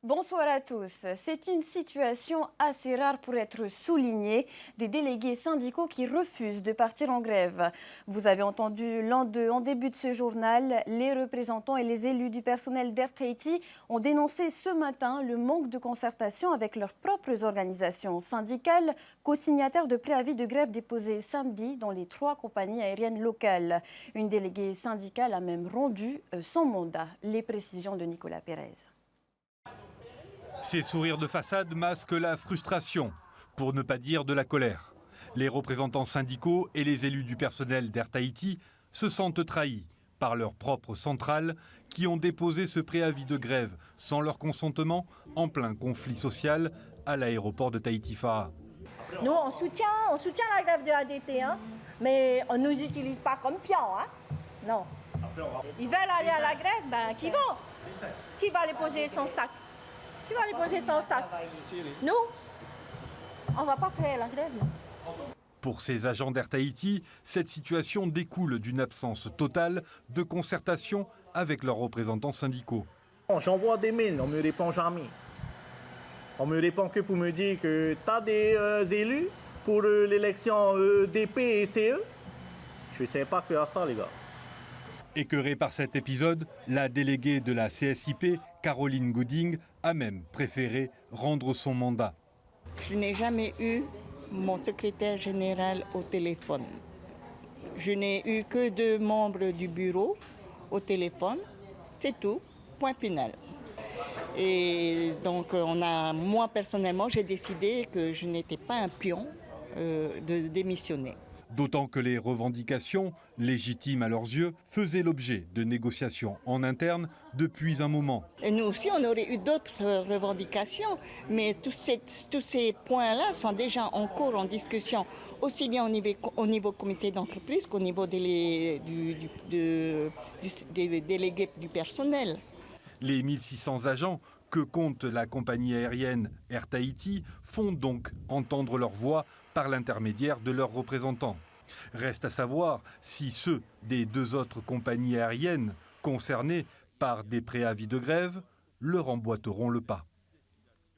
Bonsoir à tous. C'est une situation assez rare pour être soulignée. Des délégués syndicaux qui refusent de partir en grève. Vous avez entendu l'un d'eux en début de ce journal. Les représentants et les élus du personnel d'Air Tahiti ont dénoncé ce matin le manque de concertation avec leurs propres organisations syndicales, co-signataires de préavis de grève déposés samedi dans les 3 compagnies aériennes locales. Une déléguée syndicale a même rendu son mandat. Les précisions de Nicolas Pérez. Ces sourires de façade masquent la frustration, pour ne pas dire de la colère. Les représentants syndicaux et les élus du personnel d'Air Tahiti se sentent trahis par leurs propres centrales qui ont déposé ce préavis de grève sans leur consentement en plein conflit social à l'aéroport de Tahiti-Faa'a. Nous, on soutient la grève de ADT, hein, mais on ne nous utilise pas comme pions. Hein. Non. Ils veulent aller à la grève, ben qui vont? Qui va aller poser son sac? Qui va aller poser son sac? Nous, on ne va pas faire la grève. Pour ces agents d'Air Tahiti, cette situation découle d'une absence totale de concertation avec leurs représentants syndicaux. J'envoie des mails, on ne me répond jamais. On me répond que pour me dire que tu as des élus pour l'élection DP et CE. Je ne sais pas que à ça, les gars. Écœurée par cet épisode, la déléguée de la CSIP, Caroline Goding, a même préféré rendre son mandat. Je n'ai jamais eu mon secrétaire général au téléphone. Je n'ai eu que 2 membres du bureau au téléphone. C'est tout, point final. Et donc, moi personnellement, j'ai décidé que je n'étais pas un pion de démissionner. D'autant que les revendications, légitimes à leurs yeux, faisaient l'objet de négociations en interne depuis un moment. Et nous aussi, on aurait eu d'autres revendications, mais tous ces points-là sont déjà en cours, en discussion, aussi bien au niveau comité d'entreprise qu'au niveau des délégués du personnel. Les 1600 agents que compte la compagnie aérienne Air Tahiti font donc entendre leur voix par l'intermédiaire de leurs représentants. Reste à savoir si ceux des 2 autres compagnies aériennes concernées par des préavis de grève leur emboîteront le pas.